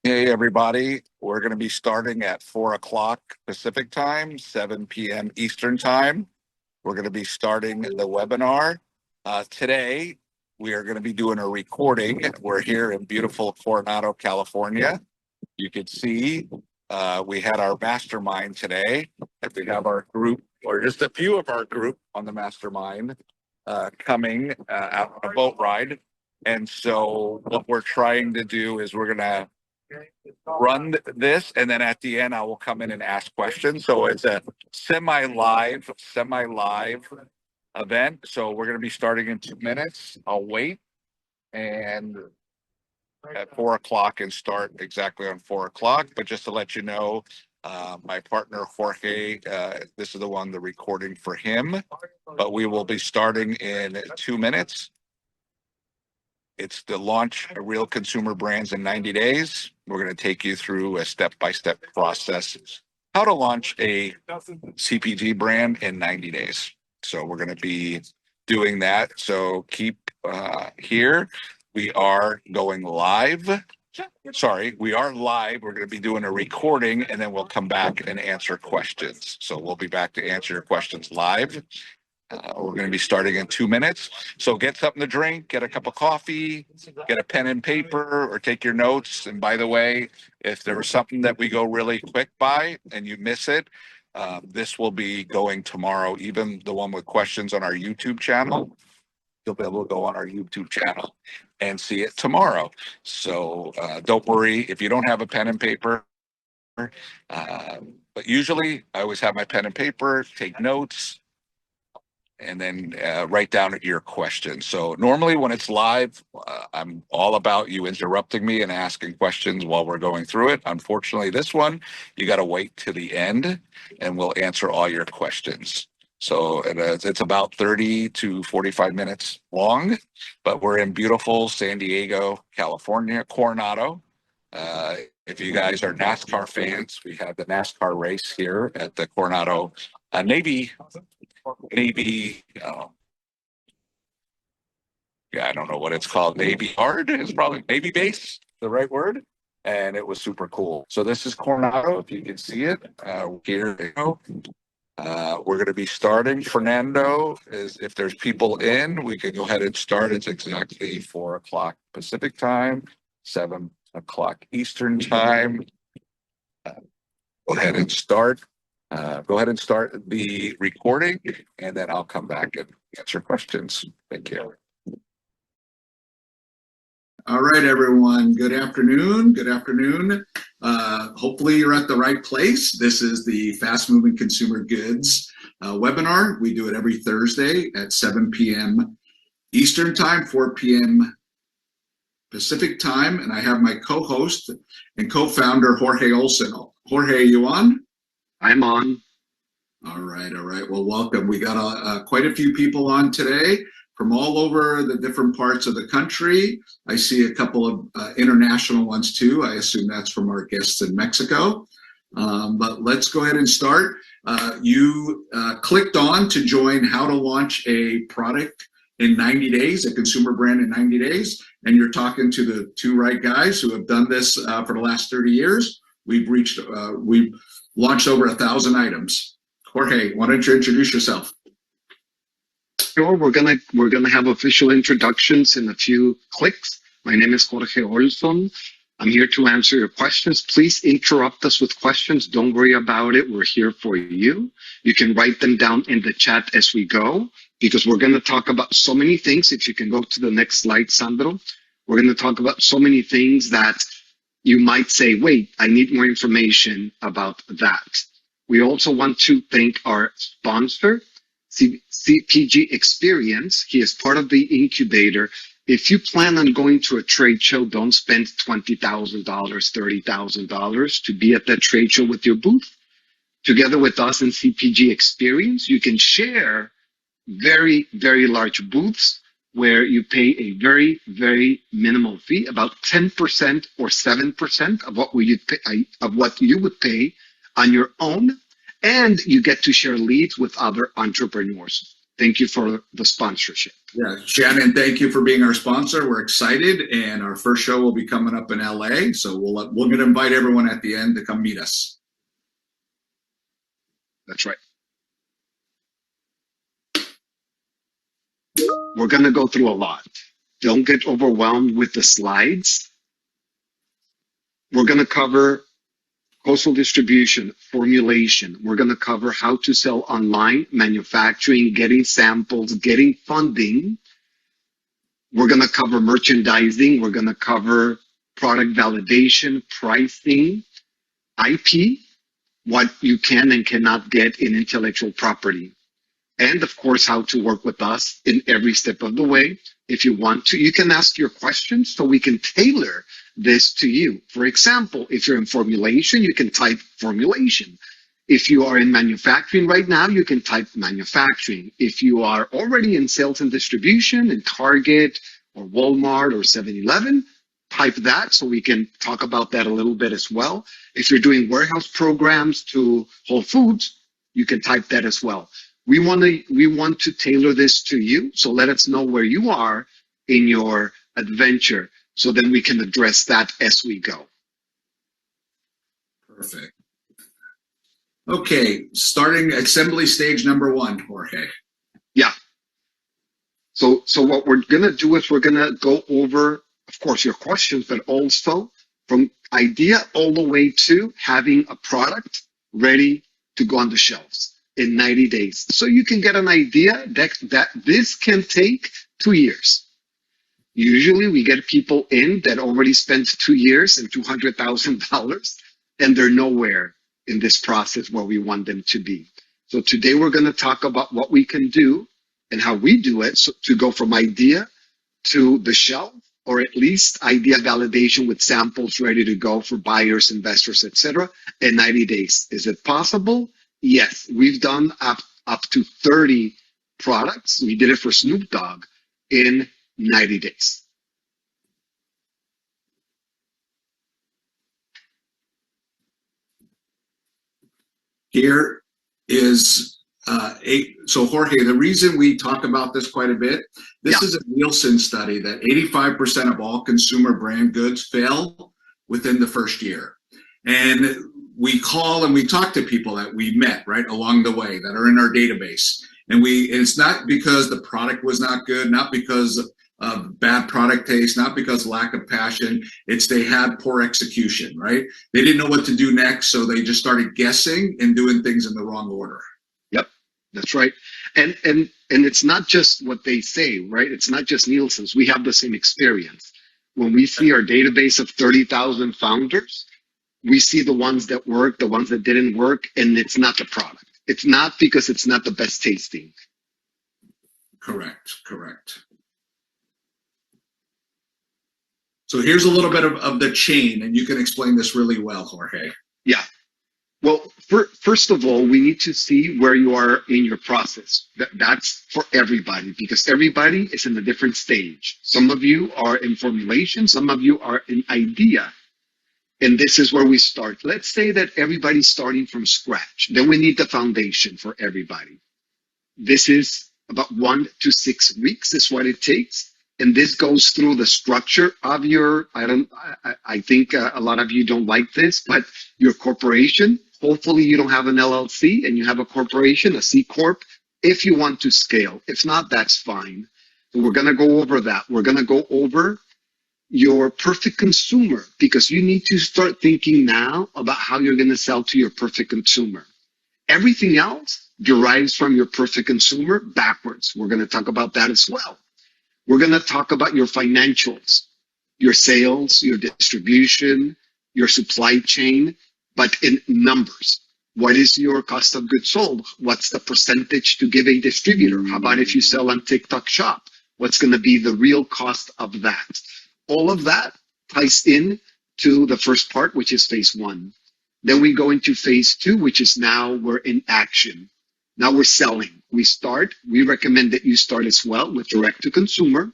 Hey, everybody. We're going to be starting at 4 o'clock Pacific time, 7 p.m. Eastern time. We're going to be starting the webinar. Today, we are going to be doing a recording. We're here in beautiful Coronado, California. You can see we had our mastermind today. We have our group, or just a few of our group on the mastermind coming out on a boat ride. And so what we're trying to do is we're going to run this, and then at the end I will come in and ask questions. So it's a semi-live event. So we're going to be starting in 2 minutes. I'll wait and at 4 o'clock and start exactly on 4 o'clock. But just to let you know, my partner Jorge, this is the recording for him. But we will be starting in 2 minutes. It's to launch real consumer brands in 90 days. We're going to take you through a step-by-step process, how to launch a CPG brand in 90 days. So we're going to be doing that. So keep here. We are going live. Sorry, we are live. We're going to be doing a recording, and then we'll come back and answer questions. So we'll be back to answer your questions live. We're going to be starting in 2 minutes. So get something to drink, get a cup of coffee, get a pen and paper, or take your notes. And by the way, if there was something that we go really quick by and you miss it, this will be going tomorrow. Even the one with questions on our YouTube channel, you'll be able to go on our YouTube channel and see it tomorrow. So don't worry if you don't have a pen and paper. But usually I always have my pen and paper, take notes, and then write down your questions. So normally when it's live, I'm all about you interrupting me and asking questions while we're going through it. Unfortunately, this one, you got to wait to the end and we'll answer all your questions. So it's about 30 to 45 minutes long, but we're in beautiful San Diego, California, Coronado. If you guys are NASCAR fans, we have the NASCAR race here at the Coronado Navy, I don't know what it's called. Navy Yard is probably Navy base, the right word. And it was super cool. So this is Coronado, if you can see it. Here we go. We're going to be starting. Fernando, if there's people in, we can go ahead and start. It's exactly 4 o'clock Pacific time, 7 o'clock Eastern time. Go ahead and start. Go ahead and start the recording, and then I'll come back and answer questions. Thank you. All right, everyone. Good afternoon. Good afternoon. Hopefully you're at the right place. This is the Fast Moving Consumer Goods webinar. We do it every Thursday at 7 p.m. Eastern time, 4 p.m. Pacific time. And I have my co-host and co-founder, Jorge Olson. Jorge, are you on? I'm on. All right. Well, welcome. We got quite a few people on today from all over the different parts of the country. I see a couple of international ones too. I assume that's from our guests in Mexico. But let's go ahead and start. You clicked on to join how to launch a product in 90 days, a consumer brand in 90 days. And you're talking to the two right guys who have done this for the last 30 years. We've launched over 1,000 items. Jorge, why don't you introduce yourself? Sure, we're gonna have official introductions in a few clicks. My name is Jorge Olson. I'm here to answer your questions. Please interrupt us with questions. Don't worry about it. We're here for you. You can write them down in the chat as we go, because we're gonna talk about so many things. If you can go to the next slide, Sandro. We're gonna talk about so many things that you might say, wait, I need more information about that. We also want to thank our sponsor, CPG Experience. He is part of the incubator. If you plan on going to a trade show, don't spend $20,000, $30,000 to be at that trade show with your booth. Together with us in CPG Experience, you can share very, very large booths where you pay a very, very minimal fee, about 10% or 7% of what you would pay on your own, and you get to share leads with other entrepreneurs. Thank you for the sponsorship. Yeah, Shannon, thank you for being our sponsor. We're excited, and our first show will be coming up in LA. So we're going to invite everyone at the end to come meet us. That's right. We're going to go through a lot. Don't get overwhelmed with the slides. We're going to cover coastal distribution, formulation. We're going to cover how to sell online, manufacturing, getting samples, getting funding. We're going to cover merchandising. We're going to cover product validation, pricing, IP, what you can and cannot get in intellectual property. And of course, how to work with us in every step of the way. If you want to, you can ask your questions so we can tailor this to you. For example, if you're in formulation, you can type formulation. If you are in manufacturing right now, you can type manufacturing. If you are already in sales and distribution in Target or Walmart or 7-Eleven, type that so we can talk about that a little bit as well. If you're doing warehouse programs to Whole Foods, you can type that as well. We want to tailor this to you, so let us know where you are in your adventure, so then we can address that as we go. Perfect. Okay, starting assembly stage number 1, Jorge. Yeah. So what we're gonna do is we're gonna go over, of course, your questions, but also from idea all the way to having a product ready to go on the shelves in 90 days. So you can get an idea that this can take 2 years. Usually we get people in that already spent 2 years and $200,000, and they're nowhere in this process where we want them to be. So today we're going to talk about what we can do and how we do it, so to go from idea to the shelf, or at least idea validation with samples ready to go for buyers, investors, etc. in 90 days. Is it possible? Yes, we've done up to 30 products. We did it for Snoop Dogg in 90 days. Here is so Jorge, the reason we talk about this quite a bit, this is a Nielsen study that 85% of all consumer brand goods fail within the first year. And we call and we talk to people that we met right along the way that are in our database. And it's not because the product was not good, not because of bad product taste, not because lack of passion. It's they had poor execution, right? They didn't know what to do next, so they just started guessing and doing things in the wrong order. Yep, that's right. And it's not just what they say, right? It's not just Nielsen's. We have the same experience. When we see our database of 30,000 founders, we see the ones that work, the ones that didn't work, and it's not the product. It's not because it's not the best tasting. Correct. So here's a little bit of the chain, and you can explain this really well, Jorge. Yeah. Well, first of all, we need to see where you are in your process. That's for everybody, because everybody is in a different stage. Some of you are in formulation, some of you are in idea. And this is where we start. Let's say that everybody's starting from scratch. Then we need the foundation for everybody. This is about 1 to 6 weeks is what it takes. And this goes through the structure of your, I think a lot of you don't like this, but your corporation. Hopefully you don't have an LLC and you have a corporation, a C-Corp, if you want to scale. If not, that's fine. So we're going to go over that. We're going to go over your perfect consumer, because you need to start thinking now about how you're going to sell to your perfect consumer. Everything else derives from your perfect consumer backwards. We're going to talk about that as well. We're going to talk about your financials, your sales, your distribution, your supply chain, but in numbers. What is your cost of goods sold? What's the percentage to give a distributor? How about if you sell on TikTok Shop? What's going to be the real cost of that? All of that ties in to the first part, which is phase 1. Then we go into phase 2, which is now we're in action. Now we're selling. We recommend that you start as well with direct to consumer.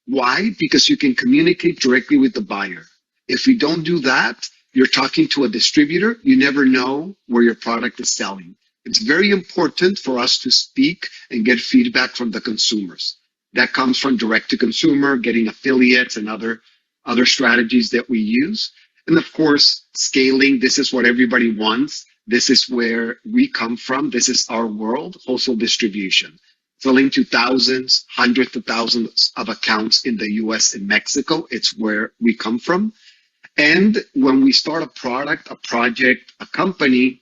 Why? Because you can communicate directly with the buyer. If we don't do that, you're talking to a distributor. You never know where your product is selling. It's very important for us to speak and get feedback from the consumers. That comes from direct to consumer, getting affiliates and other strategies that we use. And of course, scaling, this is what everybody wants. This is where we come from. This is our world, wholesale distribution. Selling to thousands, hundreds of thousands of accounts in the US and Mexico. It's where we come from. And when we start a product, a project, a company,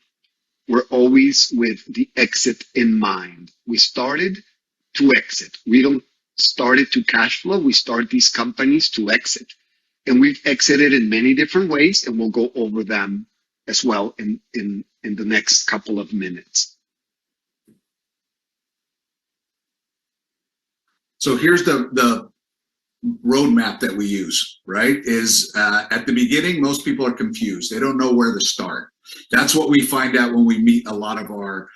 we're always with the exit in mind. We started to exit. We don't start it to cash flow. We start these companies to exit. And we've exited in many different ways, and we'll go over them as well in the next couple of minutes. So here's the roadmap that we use, right? Is at the beginning, most people are confused. They don't know where to start. That's what we find out when we meet a lot of our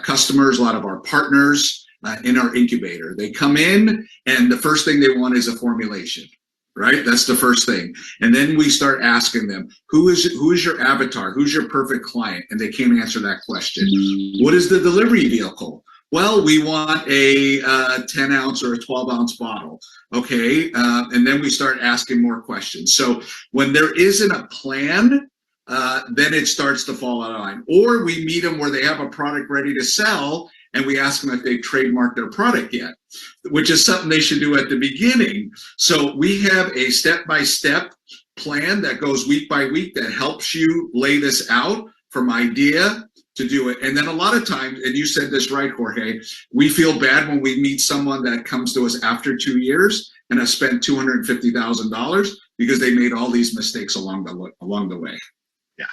customers, a lot of our partners in our incubator. They come in and the first thing they want is a formulation, right? That's the first thing. And then we start asking them, who is your avatar? Who's your perfect client? And they can't answer that question. What is the delivery vehicle? Well, we want a 10 ounce or a 12 ounce bottle. Okay. And then we start asking more questions. So when there isn't a plan, then it starts to fall out of line. Or we meet them where they have a product ready to sell and we ask them if they've trademarked their product yet, which is something they should do at the beginning. So we have a step-by-step plan that goes week by week that helps you lay this out from idea to do it. And then a lot of times, and you said this right, Jorge, we feel bad when we meet someone that comes to us after 2 years and has spent $250,000 because they made all these mistakes along the way. Yeah.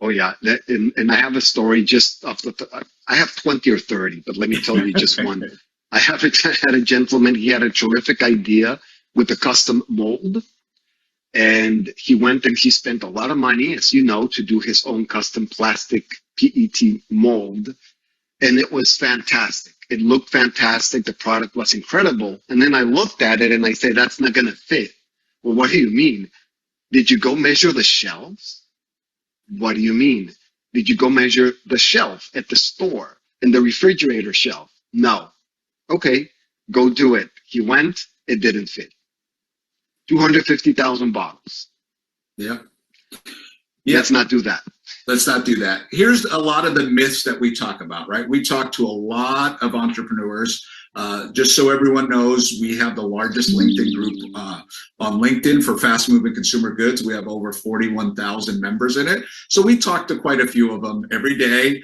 Oh yeah, and I have a story just off I have 20 or 30, but let me tell you just one. I had a gentleman, he had a terrific idea with a custom mold, and he went and he spent a lot of money, as you know, to do his own custom plastic PET mold, and it was fantastic. It looked fantastic, the product was incredible, and then I looked at it and I said, that's not gonna fit. Well, what do you mean? Did you go measure the shelves? What do you mean? Did you go measure the shelf at the store and the refrigerator shelf? No. Okay, go do it. He went, it didn't fit. 250,000 bottles. Yeah. Let's not do that. Let's not do that. Here's a lot of the myths that we talk about, right? We talk to a lot of entrepreneurs. Just so everyone knows, we have the largest LinkedIn group on LinkedIn for fast moving consumer goods. We have over 41,000 members in it. So we talk to quite a few of them every day,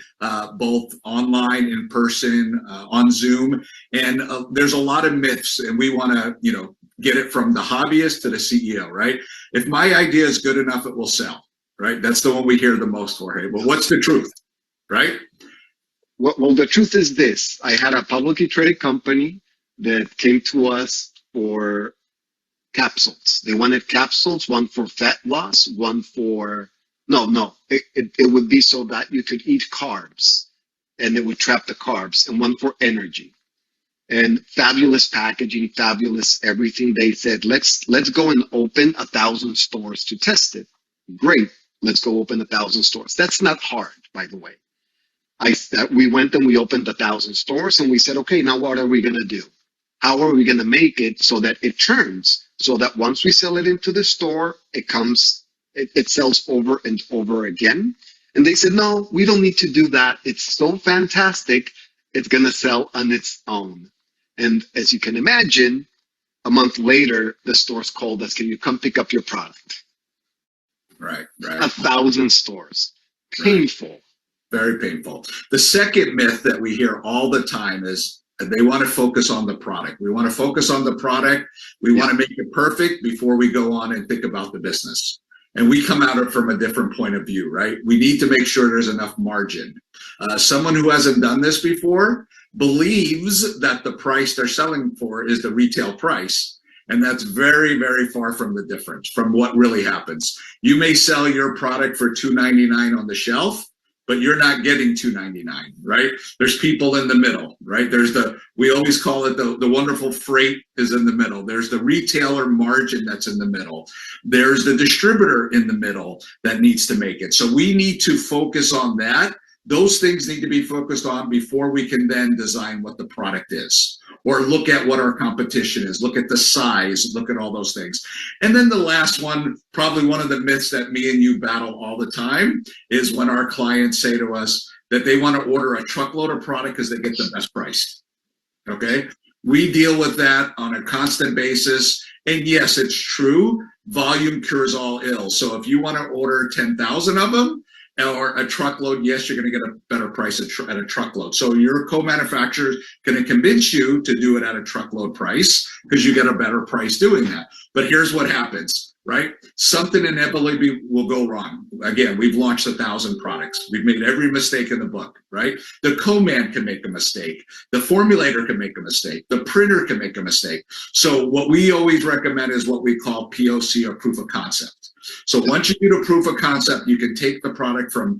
both online, in person, on Zoom. And there's a lot of myths, and we want to, get it from the hobbyist to the CEO, right? If my idea is good enough, it will sell, right? That's the one we hear the most, Jorge. But what's the truth, right? Well, the truth is this. I had a publicly traded company that came to us for capsules. They wanted capsules, one for fat loss, one for, it would be so that you could eat carbs and it would trap the carbs, and one for energy. And fabulous packaging, fabulous everything. They said, let's go and open 1,000 stores to test it. Great. Let's go open 1,000 stores. That's not hard, by the way. We went and we opened 1,000 stores and we said, okay, now what are we going to do? How are we going to make it so that it turns, so that once we sell it into the store, it sells over and over again? And they said, no, we don't need to do that. It's so fantastic. It's going to sell on its own. And as you can imagine, a month later, the stores called us, can you come pick up your product? Right. 1,000 stores. Painful. Right. Very painful. The second myth that we hear all the time is they want to focus on the product. We want to focus on the product. We want to make it perfect before we go on and think about the business. And we come at it from a different point of view, right? We need to make sure there's enough margin. Someone who hasn't done this before believes that the price they're selling for is the retail price. And that's very, very far from the difference, from what really happens. You may sell your product for $2.99 on the shelf, but you're not getting $2.99, right? There's people in the middle, right? We always call it the wonderful freight is in the middle. There's the retailer margin that's in the middle. There's the distributor in the middle that needs to make it. So we need to focus on that. Those things need to be focused on before we can then design what the product is, or look at what our competition is, look at the size, look at all those things. And then the last one, probably one of the myths that me and you battle all the time, is when our clients say to us that they want to order a truckload of product because they get the best price. Okay? We deal with that on a constant basis. And yes, it's true, volume cures all ill. So if you want to order 10,000 of them, or a truckload, yes, you're going to get a better price at a truckload. So your co-manufacturer is going to convince you to do it at a truckload price because you get a better price doing that. But here's what happens, right? Something inevitably will go wrong. Again, we've launched 1,000 products. We've made every mistake in the book, right? The co-man can make a mistake. The formulator can make a mistake. The printer can make a mistake. So what we always recommend is what we call POC, or proof of concept. So once you do the proof of concept, you can take the product from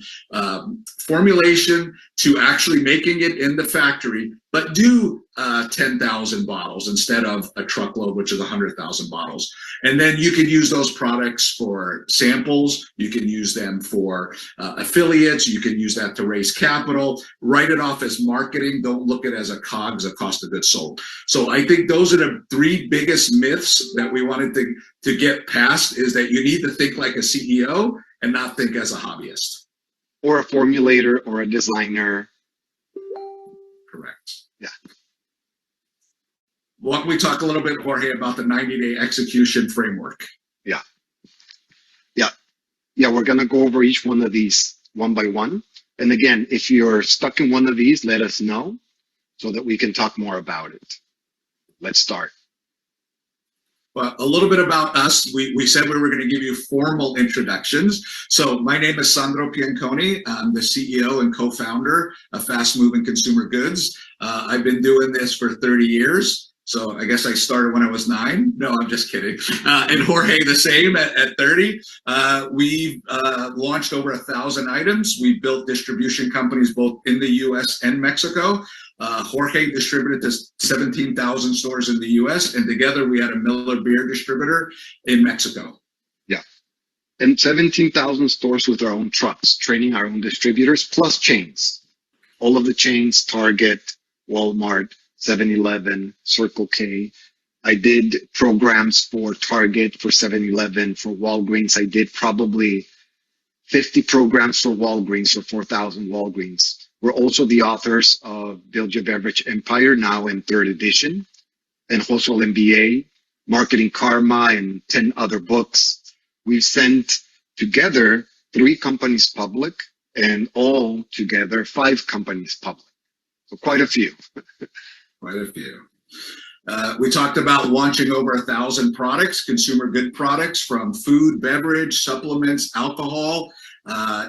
formulation to actually making it in the factory, but do 10,000 bottles instead of a truckload, which is 100,000 bottles. And then you can use those products for samples. You can use them for affiliates. You can use that to raise capital. Write it off as marketing. Don't look at it as a COGS, a cost of goods sold. So I think those are the three biggest myths that we wanted to get past, is that you need to think like a CEO and not think as a hobbyist. Or a formulator or a designer. Correct. Yeah. Why don't we talk a little bit, Jorge, about the 90-day execution framework? Yeah, we're going to go over each one of these one by one. And again, if you're stuck in one of these, let us know so that we can talk more about it. Let's start. Well, a little bit about us. We said we were going to give you formal introductions. So my name is Sandro Pianconi. I'm the CEO and co-founder of Fast Moving Consumer Goods. I've been doing this for 30 years. So I guess I started when I was 9. No, I'm just kidding. And Jorge, the same at 30. We've launched over 1,000 items. We've built distribution companies both in the US and Mexico. Jorge distributed to 17,000 stores in the US, and together we had a Miller beer distributor in Mexico. Yeah. And 17,000 stores with our own trucks, training our own distributors, plus chains. All of the chains, Target, Walmart, 7-Eleven, Circle K. I did programs for Target, for 7-Eleven, for Walgreens. I did probably 50 programs for Walgreens, for 4,000 Walgreens. We're also the authors of Build Your Beverage Empire, now in 3rd edition, and Wholesale MBA, Marketing Karma, and 10 other books. We've sent together 3 companies public, and all together 5 companies public. So quite a few. Quite a few. We talked about launching over 1,000 products, consumer good products, from food, beverage, supplements, alcohol.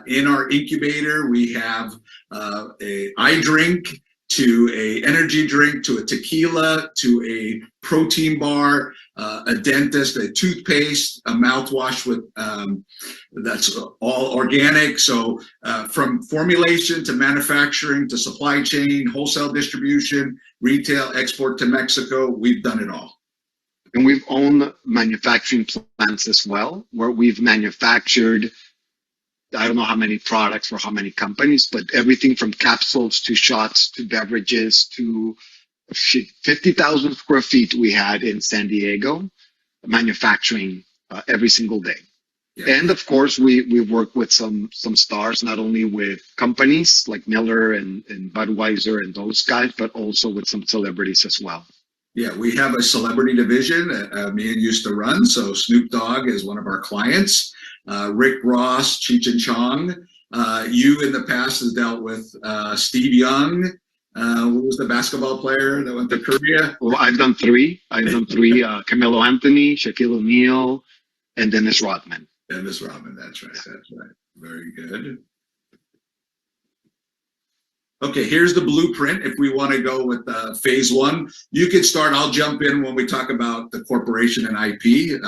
In our incubator, we have a iDrink, to a energy drink, to a tequila, to a protein bar, a dentist, a toothpaste, a mouthwash with that's all organic. So from formulation to manufacturing to supply chain, wholesale distribution, retail, export to Mexico, we've done it all. And we've owned manufacturing plants as well, where we've manufactured, I don't know how many products for how many companies, but everything from capsules to shots to beverages to 50,000 square feet we had in San Diego, manufacturing every single day. Yeah. And of course, we work with some stars, not only with companies like Miller and Budweiser and those guys, but also with some celebrities as well. Yeah, we have a celebrity division that me and used to run. So Snoop Dogg is one of our clients. Rick Ross, Cheech and Chong. You in the past has dealt with Steve Young. Who was the basketball player that went to Korea? Well, I've done 3. Carmelo Anthony, Shaquille O'Neal, and Dennis Rodman. Dennis Rodman, that's right. That's right. Very good. Okay, here's the blueprint. If we want to go with phase 1, you can start. I'll jump in when we talk about the corporation and IP.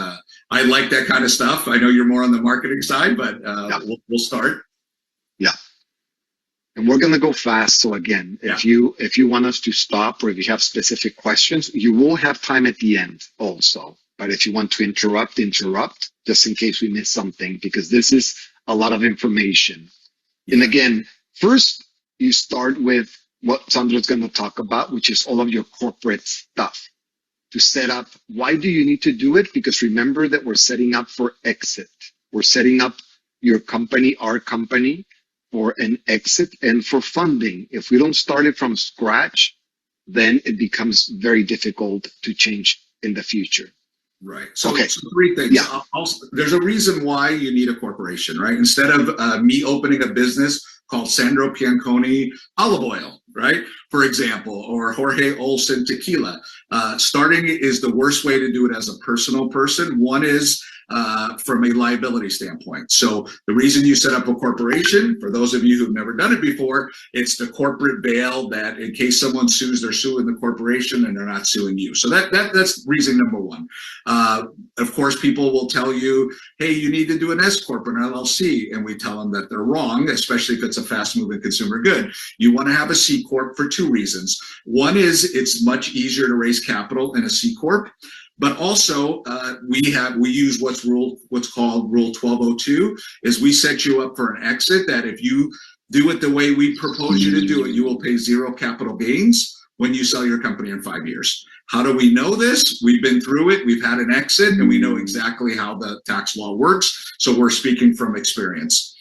I like that kind of stuff. I know you're more on the marketing side, but we'll start. Yeah. And we're going to go fast. So again, if you want us to stop, or if you have specific questions, you will have time at the end also. But if you want to interrupt, just in case we miss something, because this is a lot of information. And again, first you start with what Sandro's going to talk about, which is all of your corporate stuff to set up. Why do you need to do it? Because remember that we're setting up for exit. We're setting up your company, our company, for an exit and for funding. If we don't start it from scratch, then it becomes very difficult to change in the future. Right. So 3 things. Yeah. There's a reason why you need a corporation, right? Instead of me opening a business called Sandro Pianconi Olive Oil, right? For example, or Jorge Olson Tequila. Starting is the worst way to do it as a personal person. One is from a liability standpoint. So the reason you set up a corporation, for those of you who've never done it before, it's the corporate bail that in case someone sues, they're suing the corporation and they're not suing you. So that's reason number 1. Of course, people will tell you, hey, you need to do an S Corp or an LLC, and we tell them that they're wrong, especially if it's a fast-moving consumer good. You want to have a C Corp for 2 reasons. One is it's much easier to raise capital in a C Corp. But also, we use what's called Rule 1202, is we set you up for an exit that if you do it the way we propose you to do it, you will pay 0 capital gains when you sell your company in 5 years. How do we know this? We've been through it. We've had an exit, and we know exactly how the tax law works. So we're speaking from experience.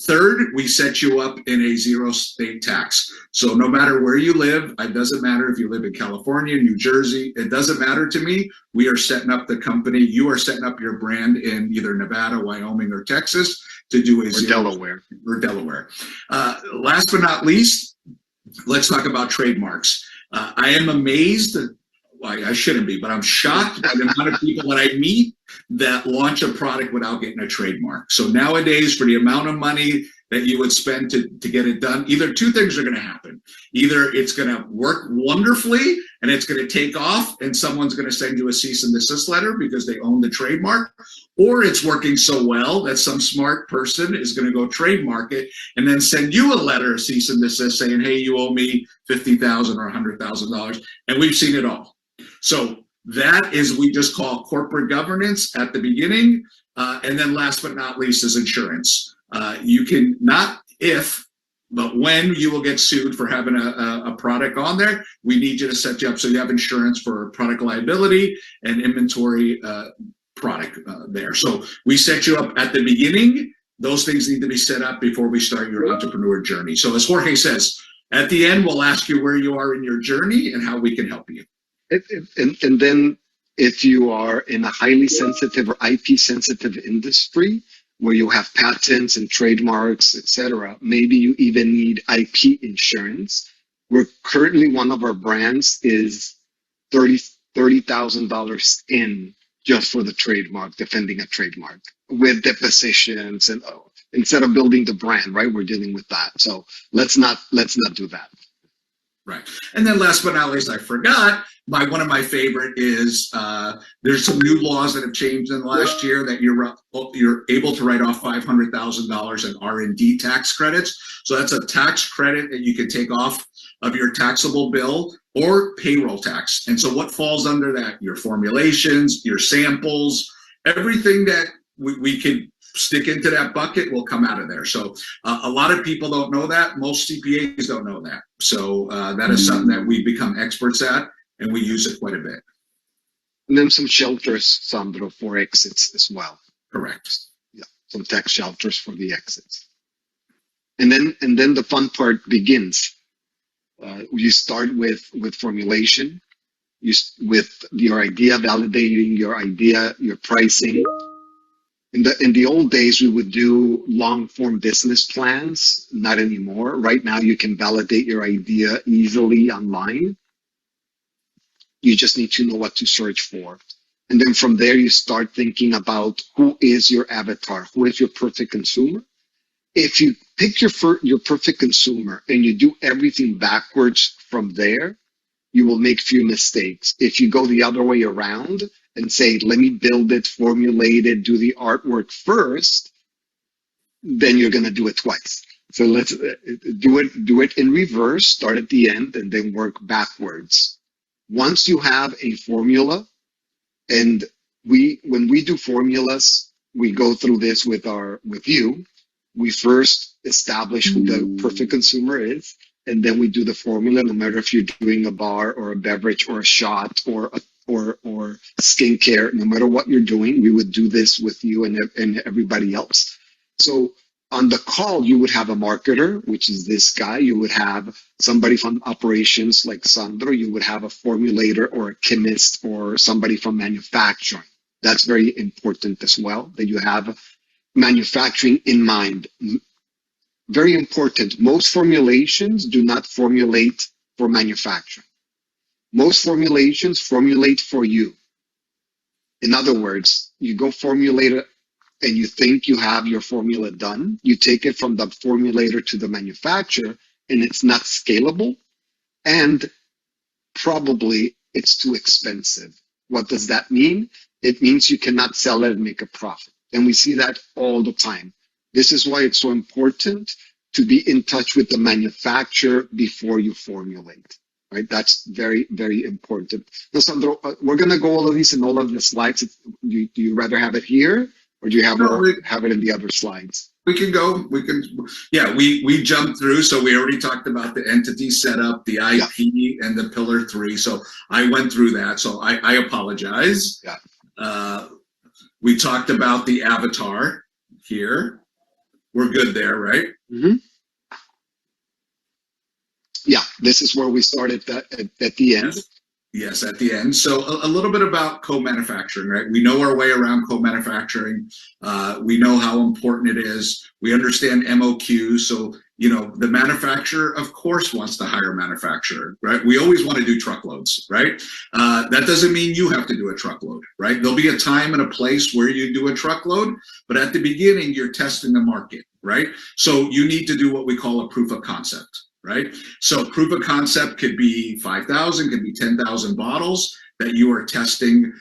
Third, we set you up in a 0 state tax. So no matter where you live, it doesn't matter if you live in California, New Jersey, it doesn't matter to me. We are setting up the company. You are setting up your brand in either Nevada, Wyoming, or Texas to do a Delaware. Last but not least, let's talk about trademarks. I am amazed. I shouldn't be, but I'm shocked by the amount of people that I meet that launch a product without getting a trademark. So nowadays, for the amount of money that you would spend to get it done, either 2 things are going to happen. Either it's going to work wonderfully and it's going to take off and someone's going to send you a cease and desist letter because they own the trademark, or it's working so well that some smart person is going to go trademark it and then send you a letter of cease and desist saying, hey, you owe me $50,000 or $100,000. And we've seen it all. So that is, we just call corporate governance at the beginning. And then last but not least is insurance. You can, not if, but when you will get sued for having a product on there, we need you to set you up so you have insurance for product liability and inventory product there. So we set you up at the beginning. Those things need to be set up before we start your entrepreneur journey. So as Jorge says, at the end, we'll ask you where you are in your journey and how we can help you. And then if you are in a highly sensitive or IP sensitive industry where you have patents and trademarks, etc., maybe you even need IP insurance. We're currently, one of our brands is $30,000 in just for the trademark, defending a trademark with depositions and instead of building the brand, right? We're dealing with that. So let's not do that. Right. And then last but not least, I forgot, one of my favorite is there's some new laws that have changed in the last year that you're able to write off $500,000 in R&D tax credits. So that's a tax credit that you can take off of your taxable bill or payroll tax. And so what falls under that? Your formulations, your samples, everything that we could stick into that bucket will come out of there. So a lot of people don't know that. Most CPAs don't know that. So that is something that we've become experts at, and we use it quite a bit. And then some shelters, Sandro, for exits as well. Correct. Yeah, some tax shelters for the exits. And then the fun part begins. You start with formulation, with your idea, validating your idea, your pricing. In the old days, we would do long form business plans. Not anymore. Right now, you can validate your idea easily online. You just need to know what to search for. And then from there, you start thinking about who is your avatar, who is your perfect consumer. If you pick your perfect consumer and you do everything backwards from there, you will make few mistakes. If you go the other way around and say, let me build it, formulate it, do the artwork first, then you're going to do it twice. So let's do it in reverse, start at the end and then work backwards. Once you have a formula, and when we do formulas, we go through this with you. We first establish who the perfect consumer is, and then we do the formula. No matter if you're doing a bar or a beverage or a shot or skincare, no matter what you're doing, we would do this with you and everybody else. So on the call, you would have a marketer, which is this guy. You would have somebody from operations like Sandro. You would have a formulator or a chemist or somebody from manufacturing. That's very important as well, that you have manufacturing in mind. Very important. Most formulations do not formulate for manufacturing. Most formulations formulate for you. In other words, you go formulate it and you think you have your formula done. You take it from the formulator to the manufacturer and it's not scalable, and probably it's too expensive. What does that mean? It means you cannot sell it and make a profit. And we see that all the time. This is why it's so important to be in touch with the manufacturer before you formulate. Right? That's very, very important. Now, Sandro, we're going to go all of these in all of the slides. Do you rather have it here, or do you have it in the other slides? We can go. We jumped through. So we already talked about the entity setup, the IP, and the pillar 3. So I went through that. So I apologize. Yeah. We talked about the avatar here. We're good there, right? Mm-hmm. Yeah, this is where we started at the end. Yes, at the end. So a little bit about co-manufacturing, right? We know our way around co-manufacturing. We know how important it is. We understand MOQ. So, the manufacturer, of course, wants to hire a manufacturer, right? We always want to do truckloads, right? That doesn't mean you have to do a truckload, right? There'll be a time and a place where you do a truckload, but at the beginning, you're testing the market, right? So you need to do what we call a proof of concept. Right? So proof of concept could be 5,000, could be 10,000 bottles that you are testing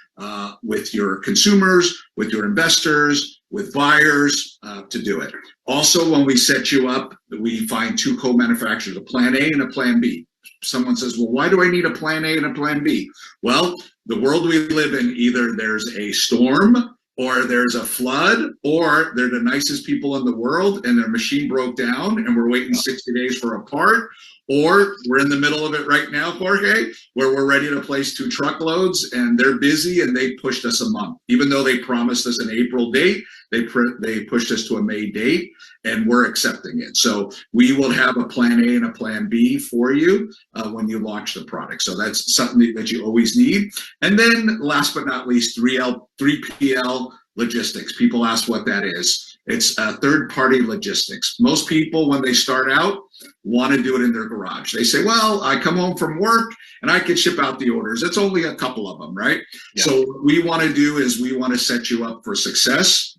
with your consumers, with your investors, with buyers to do it. Also, when we set you up, we find 2 co-manufacturers, a plan A and a plan B. Someone says, well, why do I need a plan A and a plan B? Well, the world we live in, either there's a storm, or there's a flood, or they're the nicest people in the world and their machine broke down and we're waiting 60 days for a part, or we're in the middle of it right now, Jorge, where we're ready to place 2 truckloads and they're busy and they pushed us a month. Even though they promised us an April date, they pushed us to a May date, and we're accepting it. So we will have a plan A and a plan B for you when you launch the product. So that's something that you always need. And then last but not least, 3PL logistics. People ask what that is. It's third-party logistics. Most people, when they start out, want to do it in their garage. They say, well, I come home from work and I can ship out the orders. It's only a couple of them, right? Yeah. So what we want to do is we want to set you up for success.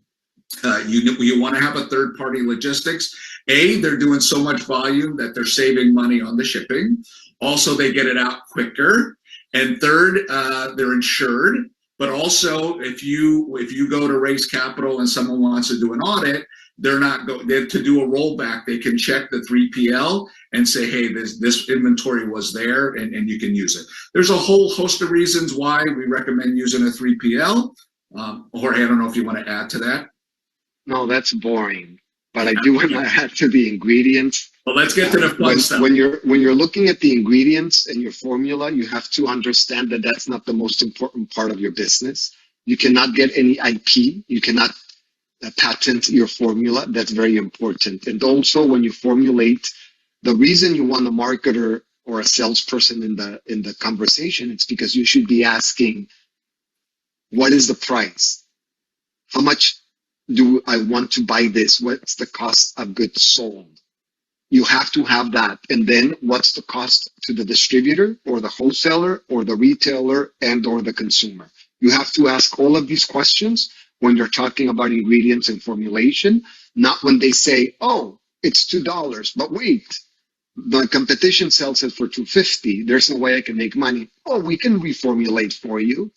You want to have a third-party logistics. They're doing so much volume that they're saving money on the shipping. Also, they get it out quicker. And third, they're insured. But also, if you go to raise capital and someone wants to do an audit, they're to do a rollback. They can check the 3PL and say, hey, this inventory was there, and you can use it. There's a whole host of reasons why we recommend using a 3PL. Jorge, I don't know if you want to add to that. No, that's boring. But I do want to add to the ingredients. Well, let's get to the fun stuff. When you're looking at the ingredients and your formula, you have to understand that that's not the most important part of your business. You cannot get any IP. You cannot patent your formula. That's very important. And also, when you formulate, the reason you want a marketer or a salesperson in the conversation, it's because you should be asking, what is the price? How much do I want to buy this? What's the cost of goods sold? You have to have that. And then what's the cost to the distributor or the wholesaler or the retailer and or the consumer? You have to ask all of these questions when you're talking about ingredients and formulation, not when they say, oh, it's $2, but wait, the competition sells it for $2.50. There's no way I can make money. Oh, we can reformulate for you,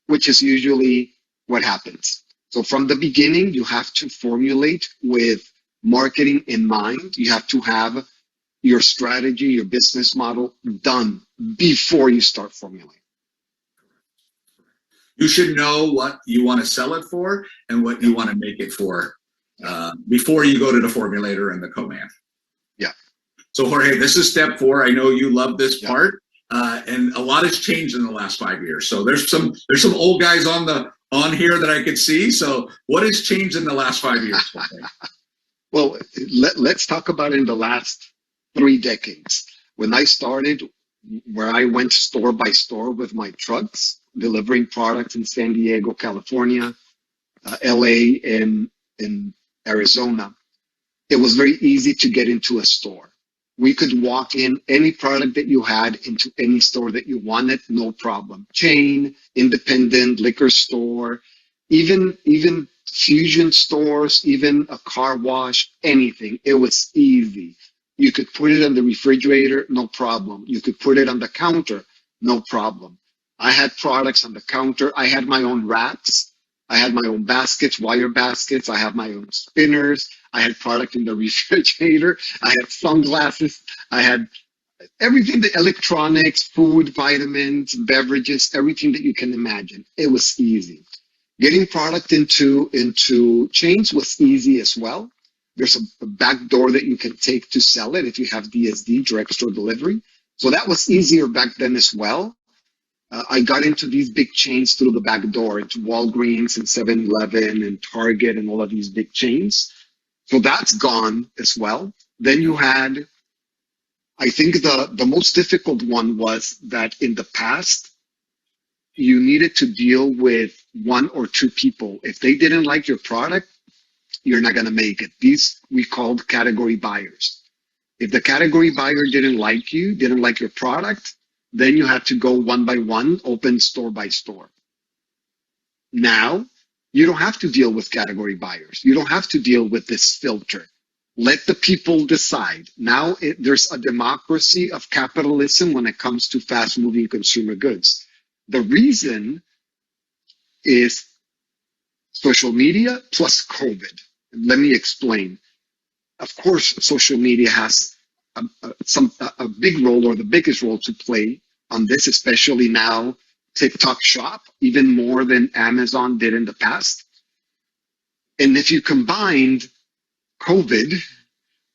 which is usually what happens. So from the beginning, you have to formulate with marketing in mind. You have to have your strategy, your business model done before you start formulating. You should know what you want to sell it for and what you want to make it for before you go to the formulator and the co-man. Yeah. So Jorge, this is step 4. I know you love this part, and a lot has changed in the last 5 years. So there's some old guys on here that I could see. So what has changed in the last 5 years, Jorge? Well, let's talk about in the last 3 decades. When I started, where I went store by store with my trucks, delivering products in San Diego, California, LA, and in Arizona, it was very easy to get into a store. We could walk in any product that you had into any store that you wanted, no problem. Chain, independent, liquor store, even fusion stores, even a car wash, anything. It was easy. You could put it on the refrigerator, no problem. You could put it on the counter, no problem. I had products on the counter. I had my own racks. I had my own baskets, wire baskets. I have my own spinners. I had product in the refrigerator. I had sunglasses. I had everything, the electronics, food, vitamins, beverages, everything that you can imagine. It was easy. Getting product into chains was easy as well. There's a back door that you can take to sell it if you have DSD, direct store delivery. So that was easier back then as well. I got into these big chains through the back door, into Walgreens and 7-Eleven and Target and all of these big chains. So that's gone as well. Then you had, I think the most difficult one was that in the past, you needed to deal with 1 or 2 people. If they didn't like your product, you're not going to make it. These we called category buyers. If the category buyer didn't like you, didn't like your product, then you had to go one by one, open store by store. Now, you don't have to deal with category buyers. You don't have to deal with this filter. Let the people decide. Now there's a democracy of capitalism when it comes to fast-moving consumer goods. The reason is social media plus COVID. Let me explain. Of course, social media has a big role, or the biggest role to play on this, especially now. TikTok Shop, even more than Amazon did in the past. And if you combined COVID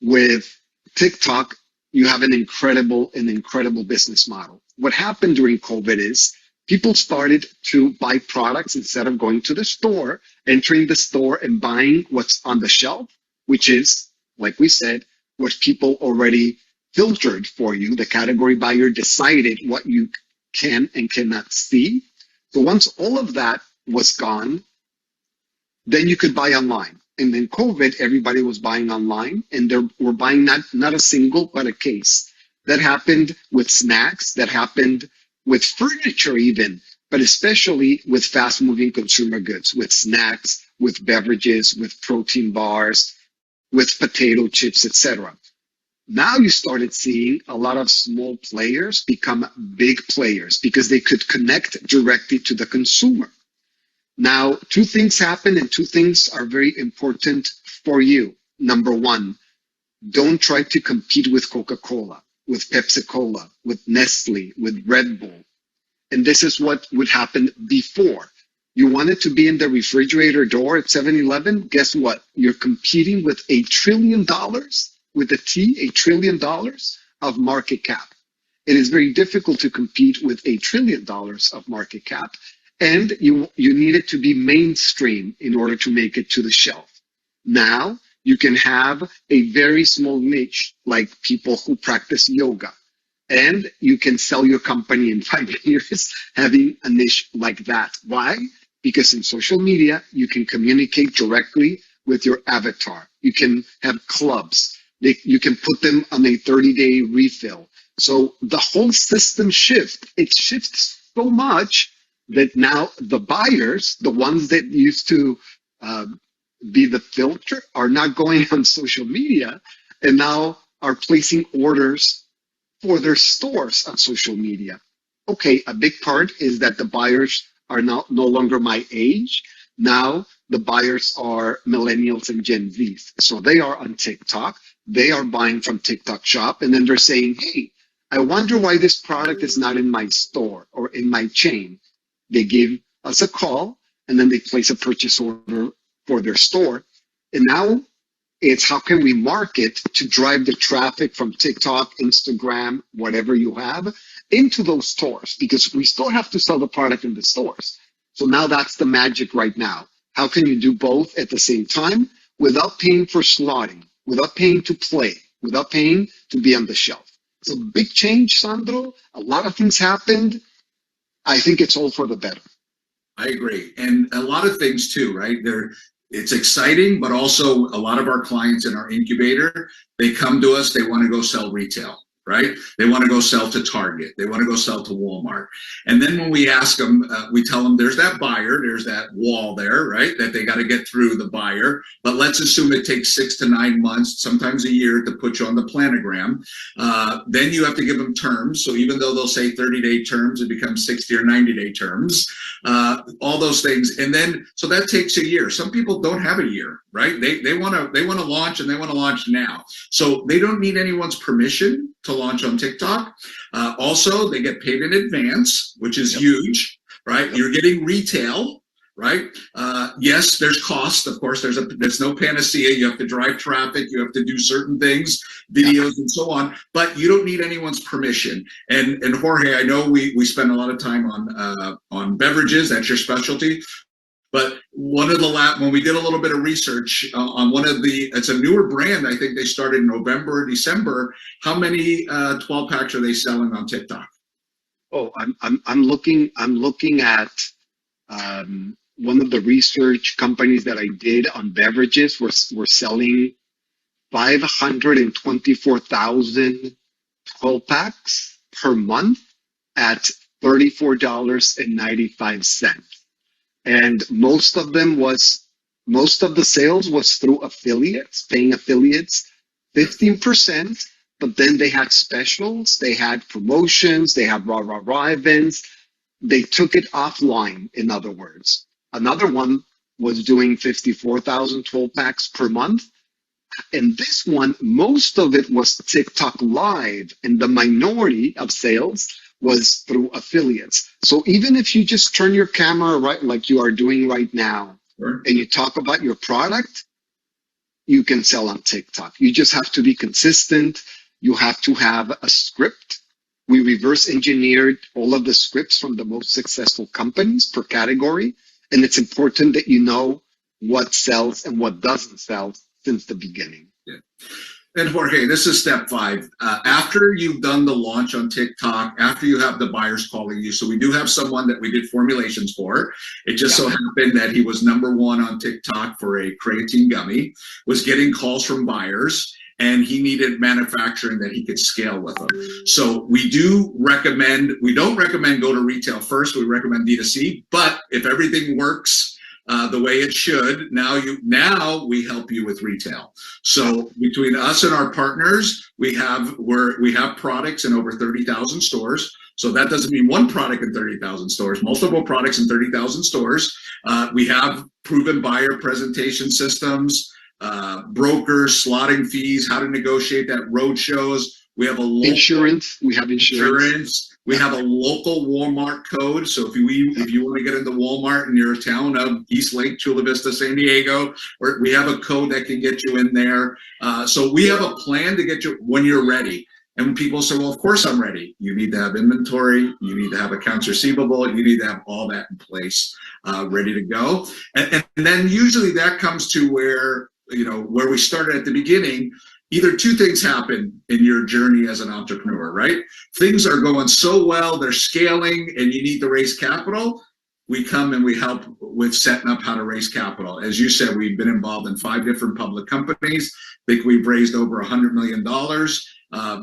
with TikTok, you have an incredible business model. What happened during COVID is people started to buy products instead of going to the store, entering the store and buying what's on the shelf, which is, like we said, what people already filtered for you. The category buyer decided what you can and cannot see. So once all of that was gone, then you could buy online. And in COVID, everybody was buying online, and they were buying not a single, but a case. That happened with snacks, that happened with furniture even, but especially with fast-moving consumer goods, with snacks, with beverages, with protein bars, with potato chips, etc. Now you started seeing a lot of small players become big players because they could connect directly to the consumer. Now, 2 things happen, and 2 things are very important for you. Number 1, don't try to compete with Coca-Cola, with Pepsi-Cola, with Nestle, with Red Bull. And this is what would happen before. You wanted to be in the refrigerator door at 7-Eleven? Guess what? You're competing with $1 trillion, with a T, $1 trillion of market cap. It is very difficult to compete with $1 trillion of market cap. And you needed to be mainstream in order to make it to the shelf. Now you can have a very small niche, like people who practice yoga. And you can sell your company in 5 years having a niche like that. Why? Because in social media, you can communicate directly with your avatar. You can have clubs. You can put them on a 30-day refill. So the whole system it shifts so much that now the buyers, the ones that used to be the filter, are not going on social media and now are placing orders for their stores on social media. Okay, a big part is that the buyers are no longer my age. Now the buyers are millennials and Gen Zs. So they are on TikTok. They are buying from TikTok Shop. And then they're saying, hey, I wonder why this product is not in my store or in my chain. They give us a call and then they place a purchase order for their store. And now it's how can we market to drive the traffic from TikTok, Instagram, whatever you have, into those stores, because we still have to sell the product in the stores. So now that's the magic right now. How can you do both at the same time without paying for slotting, without paying to play, without paying to be on the shelf? So big change, Sandro. A lot of things happened. I think it's all for the better. I agree. And a lot of things too, right? It's exciting, but also a lot of our clients in our incubator, they come to us, they want to go sell retail, right? They want to go sell to Target. They want to go sell to Walmart. And then when we ask them, we tell them there's that buyer, there's that wall there, right? That they got to get through the buyer. But let's assume it takes 6 to 9 months, sometimes a year to put you on the planogram. Then you have to give them terms. So even though they'll say 30-day terms, it becomes 60 or 90-day terms, all those things. And then, so that takes a year. Some people don't have a year, right? They want to launch and they want to launch now. So they don't need anyone's permission to launch on TikTok. Also, they get paid in advance, which is huge, right? You're getting retail, right? Yes, there's cost. Of course, there's no panacea. You have to drive traffic. You have to do certain things, videos and so on, but you don't need anyone's permission. And Jorge, I know we spend a lot of time on beverages. That's your specialty. But one of the when we did a little bit of research on it's a newer brand. I think they started in November or December. How many 12 packs are they selling on TikTok? Oh, I'm looking at one of the research companies that I did on beverages. We're selling 524,000 12 packs per month at $34.95. And most of the sales was through affiliates, paying affiliates 15%, but then they had specials, they had promotions, they had rah events. They took it offline, in other words. Another one was doing 54,000 12 packs per month. And this one, most of it was TikTok Live, and the minority of sales was through affiliates. So even if you just turn your camera right, like you are doing right now, and you talk about your product, you can sell on TikTok. You just have to be consistent. You have to have a script. We reverse engineered all of the scripts from the most successful companies per category. And it's important that you know what sells and what doesn't sell since the beginning. Yeah. And Jorge, this is step 5. After you've done the launch on TikTok, after you have the buyers calling you, so we do have someone that we did formulations for. It just so happened that he was #1 on TikTok for a creatine gummy, was getting calls from buyers, and he needed manufacturing that he could scale with them. So we don't recommend go to retail first. We recommend D2C, but if everything works the way it should, now we help you with retail. So between us and our partners, we have products in over 30,000 stores. So that doesn't mean one product in 30,000 stores, multiple products in 30,000 stores. We have proven buyer presentation systems, brokers, slotting fees, how to negotiate that, road shows. We have insurance. We have insurance. We have a local Walmart code. So if you want to get into Walmart in your town of East Lake, Chula Vista, San Diego, we have a code that can get you in there. So we have a plan to get you when you're ready. And when people say, well, of course I'm ready. You need to have inventory. You need to have accounts receivable. You need to have all that in place, ready to go. And then usually that comes to where we started at the beginning. Either two things happen in your journey as an entrepreneur, right? Things are going so well, they're scaling, and you need to raise capital. We come and we help with setting up how to raise capital. As you said, we've been involved in 5 different public companies. I think we've raised over $100 million.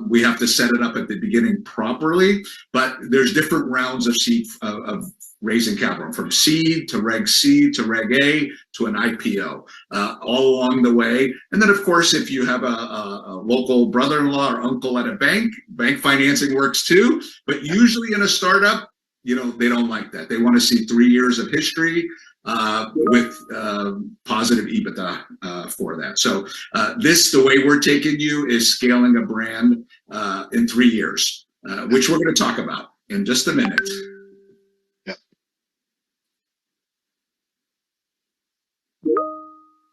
We have to set it up at the beginning properly, but there's different rounds of raising capital, from seed to Reg C to Reg A to an IPO, all along the way. And then, of course, if you have a local brother-in-law or uncle at a bank financing works too. But usually in a startup, they don't like that. They want to see 3 years of history with positive EBITDA for that. So the way we're taking you is scaling a brand in 3 years, which we're going to talk about in just a minute.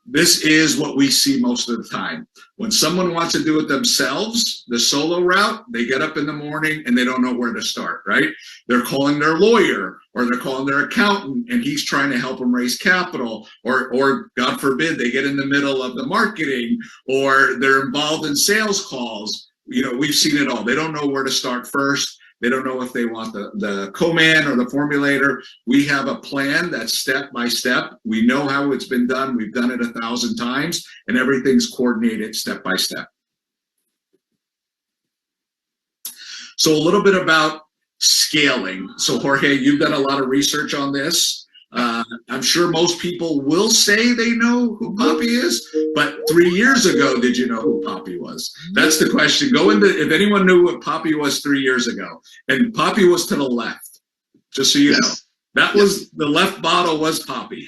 This is what we see most of the time. When someone wants to do it themselves, the solo route, they get up in the morning and they don't know where to start, right? They're calling their lawyer or they're calling their accountant and he's trying to help them raise capital, or God forbid, they get in the middle of the marketing or they're involved in sales calls. We've seen it all. They don't know where to start first. They don't know if they want the co-man or the formulator. We have a plan that's step by step. We know how it's been done. We've done it 1,000 times, and everything's coordinated step by step. So a little bit about scaling. So Jorge, you've done a lot of research on this. I'm sure most people will say they know who Poppy is, but 3 years ago, did you know who Poppy was? That's the question. If anyone knew what Poppy was 3 years ago, and Poppy was to the left, just so you know. That was the left bottle was Poppy.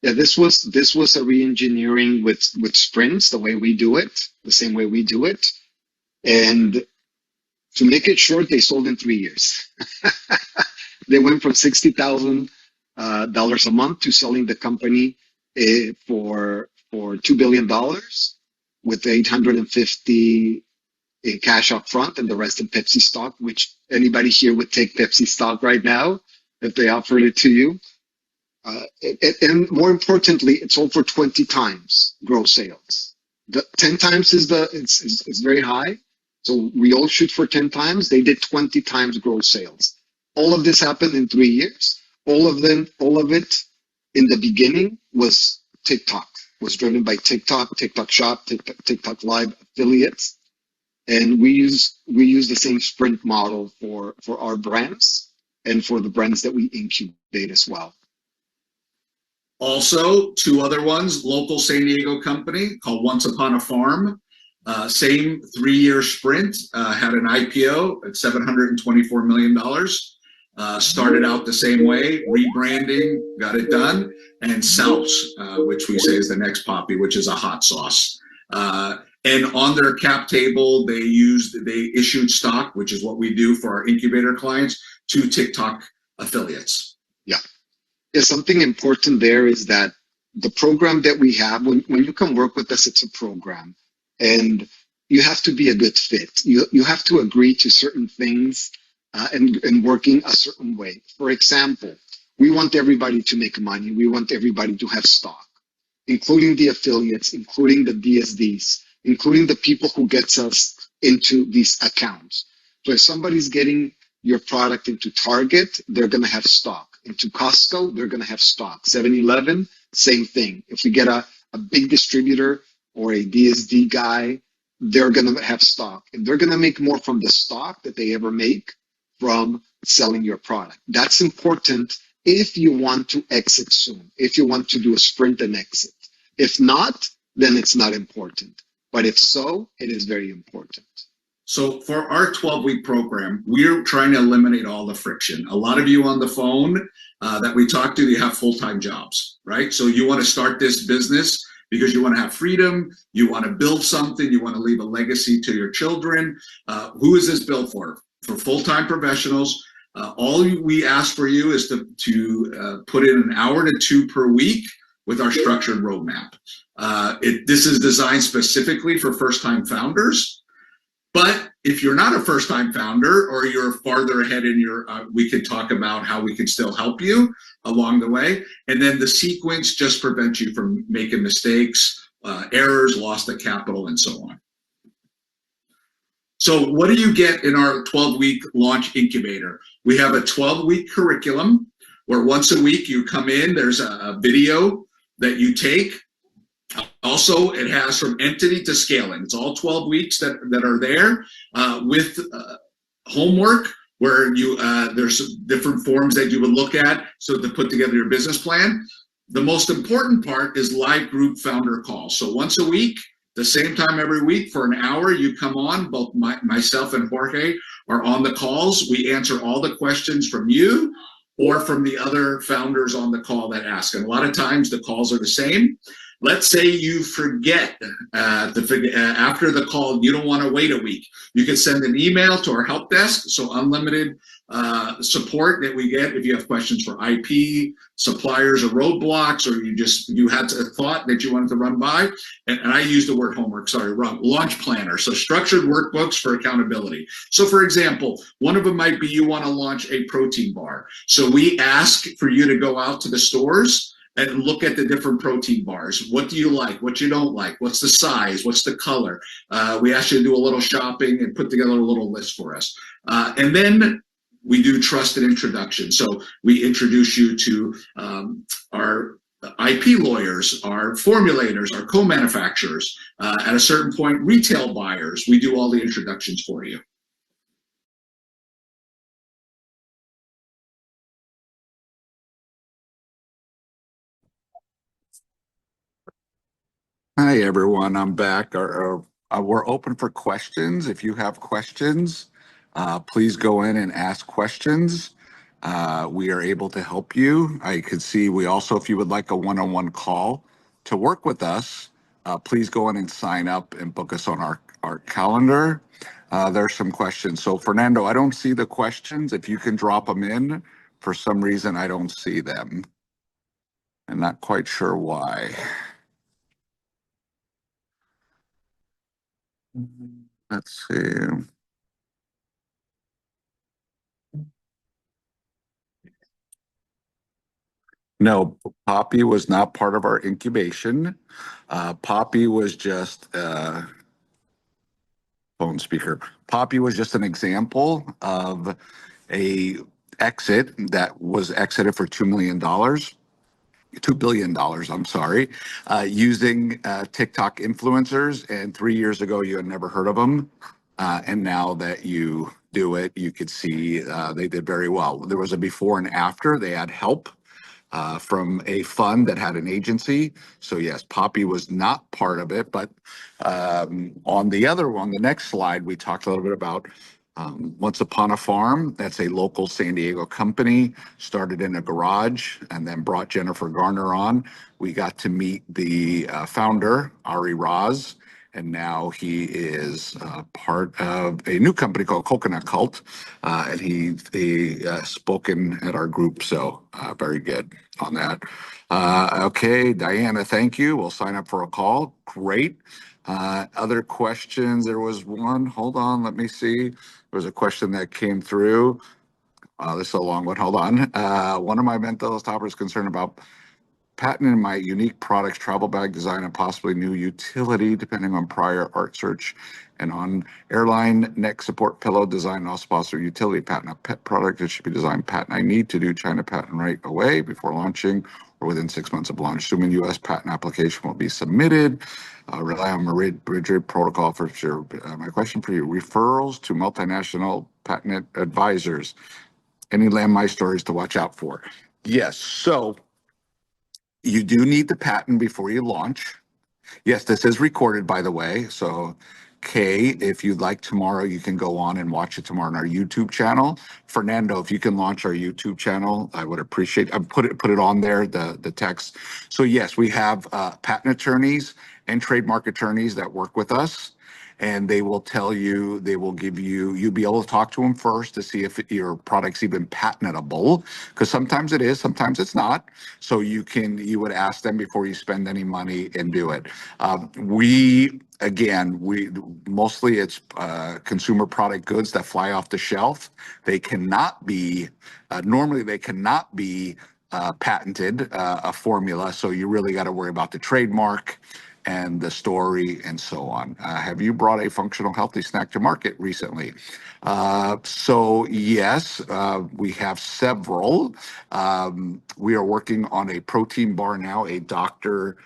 Yeah, this was a re-engineering with sprints, the way we do it, the same way we do it. And to make it short, they sold in 3 years. They went from $60,000 a month to selling the company for $2 billion with $850 in cash up front and the rest in Pepsi stock, which anybody here would take Pepsi stock right now if they offered it to you. And more importantly, it sold for 20 times gross sales. 10 times is very high. So we all shoot for 10 times. They did 20 times gross sales. All of this happened in 3 years. All of it in the beginning was TikTok, was driven by TikTok, TikTok Shop, TikTok Live affiliates. And we use the same sprint model for our brands and for the brands that we incubate as well. Also, 2 other ones, local San Diego company called Once Upon a Farm. Same 3-year sprint, had an IPO at $724 million. Started out the same way, rebranding, got it done, and Souse, which we say is the next Poppy, which is a hot sauce. And on their cap table, they issued stock, which is what we do for our incubator clients, to TikTok affiliates. Yeah, something important there is that the program that we have, when you come work with us, it's a program, and you have to be a good fit. You have to agree to certain things and working a certain way. For example, we want everybody to make money. We want everybody to have stock, including the affiliates, including the DSDs, including the people who gets us into these accounts. So if somebody's getting your product into Target, they're going to have stock. Into Costco, they're going to have stock. 7-Eleven, same thing. If we get a big distributor or a DSD guy, they're going to have stock. And they're going to make more from the stock that they ever make from selling your product. That's important if you want to exit soon, if you want to do a sprint and exit. If not, then it's not important. But if so, it is very important. So for our 12-week program, we're trying to eliminate all the friction. A lot of you on the phone that we talk to, you have full-time jobs, right? So you want to start this business because you want to have freedom, you want to build something, you want to leave a legacy to your children. Who is this built for? For full-time professionals. All we ask for you is to put in an hour to 2 per week with our structured roadmap. This is designed specifically for first-time founders. But if you're not a first-time founder or you're farther ahead in your, we can talk about how we can still help you along the way. And then the sequence just prevents you from making mistakes, errors, loss of capital, and so on. So what do you get in our 12-week launch incubator? We have a 12-week curriculum where once a week you come in, there's a video that you take. Also, it has from entity to scaling. It's all 12 weeks that are there with homework where there's different forms that you would look at so to put together your business plan. The most important part is live group founder calls. So once a week, the same time every week for an hour, you come on, both myself and Jorge are on the calls. We answer all the questions from you or from the other founders on the call that ask. And a lot of times the calls are the same. Let's say you forget after the call, you don't want to wait a week. You can send an email to our help desk. So unlimited support that we get if you have questions for IP, suppliers, or roadblocks, or you had a thought that you wanted to run by. And I use the word homework, sorry, wrong. Launch planner. So structured workbooks for accountability. So for example, one of them might be you want to launch a protein bar. So we ask for you to go out to the stores and look at the different protein bars. What do you like? What you don't like? What's the size? What's the color? We ask you to do a little shopping and put together a little list for us. And then we do trusted introduction. So we introduce you to our IP lawyers, our formulators, our co-manufacturers. At a certain point, retail buyers. We do all the introductions for you. Hi, everyone. I'm back. We're open for questions. If you have questions, please go in and ask questions. We are able to help you. I could see we also, if you would like a one-on-one call to work with us, please go in and sign up and book us on our calendar. There's some questions. So Fernando, I don't see the questions. If you can drop them in, for some reason, I don't see them. I'm not quite sure why. Let's see. No, Poppy was not part of our incubation. Poppy was just phone speaker. Poppy was just an example of a exit that was exited for $2 million. $2 billion, I'm sorry, using TikTok influencers. And 3 years ago, you had never heard of them. And now that you do it, you could see they did very well. There was a before and after. They had help from a fund that had an agency. So yes, Poppy was not part of it. But on the other one, the next slide, we talked a little bit about Once Upon a Farm. That's a local San Diego company, started in a garage and then brought Jennifer Garner on. We got to meet the founder, Ari Raz, and now he is part of a new company called Coconut Cult, and he spoken at our group, so very good on that. Okay, Diana, thank you. We'll sign up for a call. Great. Other questions? There was one. Hold on, let me see. There was a question that came through. This is a long one. Hold on. One of my mental stoppers concerned about patenting my unique products, travel bag design, and possibly new utility, depending on prior art search, and on airline neck support pillow design, also possible utility patent. A pet product, it should be designed patent. I need to do China patent right away before launching or within 6 months of launch. Assuming U.S. patent application will be submitted. Rely on rigid protocol for sure. My question for you, referrals to multinational patent advisors. Any landmine stories to watch out for? Yes, so you do need the patent before you launch. Yes, this is recorded, by the way. So, Kay, if you'd like tomorrow, you can go on and watch it tomorrow on our YouTube channel. Fernando, if you can launch our YouTube channel, I would appreciate. I put it on there, the text. So yes, we have patent attorneys and trademark attorneys that work with us. And they will tell you, they will give you, you'll be able to talk to them first to see if your product's even patentable, because sometimes it is, sometimes it's not. So you would ask them before you spend any money and do it. We mostly it's consumer product goods that fly off the shelf. They cannot be, normally they cannot be patented, a formula. So you really got to worry about the trademark and the story and so on. Have you brought a functional healthy snack to market recently? So yes, we have several. We are working on a protein bar now, a doctor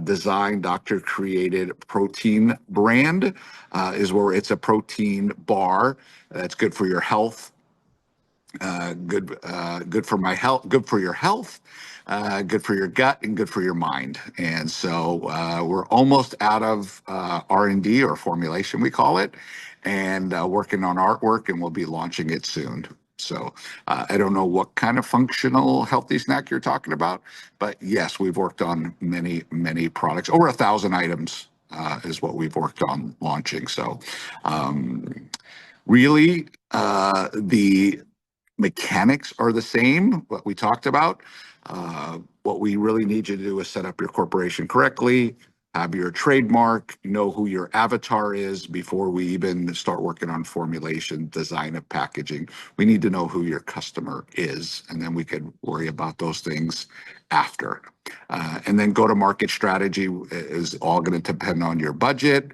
designed, doctor created protein brand, is where it's a protein bar that's good for your health. Good for my health, good for your health, good for your gut, and good for your mind. And so we're almost out of R&D, or formulation, we call it. and working on artwork, and we'll be launching it soon. So I don't know what kind of functional healthy snack you're talking about, but yes, we've worked on many products. Over 1,000 items is what we've worked on launching. So really, the mechanics are the same, what we talked about. What we really need you to do is set up your corporation correctly, have your trademark, know who your avatar is before we even start working on formulation, design of packaging. We need to know who your customer is, and then we could worry about those things after. And then go-to-market strategy is all going to depend on your budget,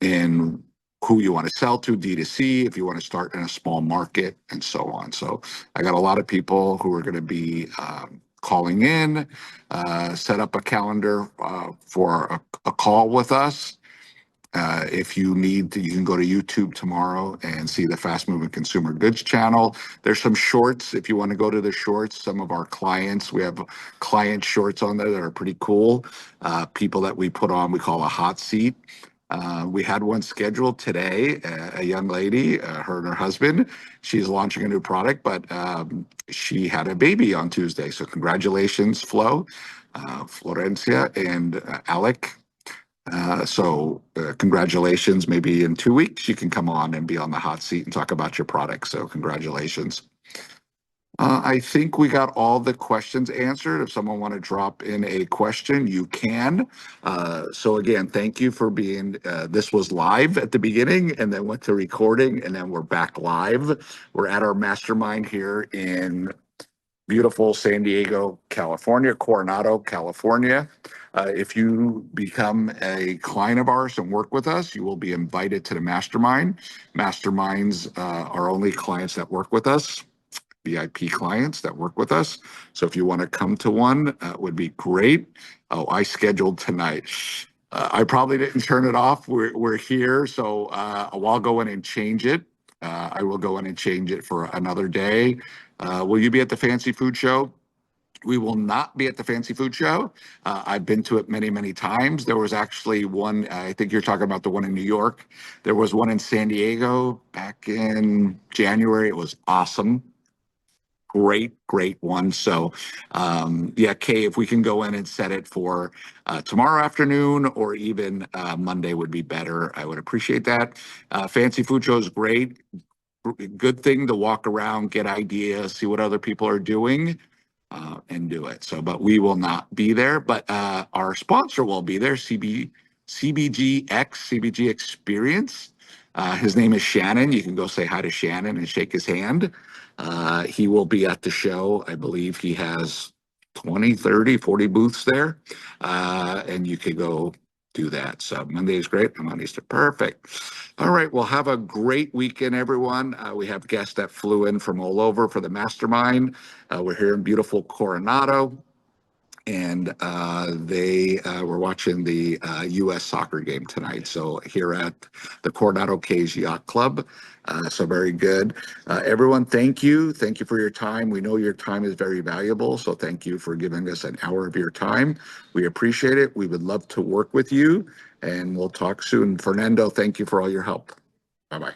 and who you want to sell to, D2C, if you want to start in a small market, and so on. So I got a lot of people who are going to be calling in, set up a calendar for a call with us. If you need to, you can go to YouTube tomorrow and see the Fast Moving Consumer Goods channel. There's some shorts if you want to go to the shorts. Some of our clients, we have client shorts on there that are pretty cool. People that we put on, we call a hot seat. We had one scheduled today, a young lady, her and her husband. She's launching a new product, but she had a baby on Tuesday. So congratulations, Flo, Florencia, and Alec. So congratulations. Maybe in 2 weeks, you can come on and be on the hot seat and talk about your product. So congratulations. I think we got all the questions answered. If someone want to drop in a question, you can. So again, thank you for being, this was live at the beginning and then went to recording and then we're back live. We're at our mastermind here in beautiful San Diego, California, Coronado, California. If you become a client of ours and work with us, you will be invited to the mastermind. Masterminds are only clients that work with us. VIP clients that work with us. So if you want to come to one, it would be great. Oh, I scheduled tonight. I probably didn't turn it off. We're here, so I'll go in and change it. I will go in and change it for another day. Will you be at the Fancy Food Show? We will not be at the Fancy Food Show. I've been to it many times. There was actually one, I think you're talking about the one in New York. There was one in San Diego back in January. It was awesome. Great one. So yeah, Kay, if we can go in and set it for tomorrow afternoon or even Monday would be better. I would appreciate that. Fancy Food Show is great. Good thing to walk around, get ideas, see what other people are doing, and do it. So, but we will not be there, but our sponsor will be there, CBG Experience. His name is Shannon. You can go say hi to Shannon and shake his hand. He will be at the show. I believe he has 20, 30, 40 booths there. And you could go do that. So Monday is great. And Monday's perfect. All right. Well, have a great weekend, everyone. We have guests that flew in from all over for the mastermind. We're here in beautiful Coronado. And they were watching the U.S. soccer game tonight. So here at the Coronado Cays Yacht Club. So very good. Everyone, thank you. Thank you for your time. We know your time is very valuable. So thank you for giving us an hour of your time. We appreciate it. We would love to work with you. And we'll talk soon. Fernando, thank you for all your help. Bye-bye.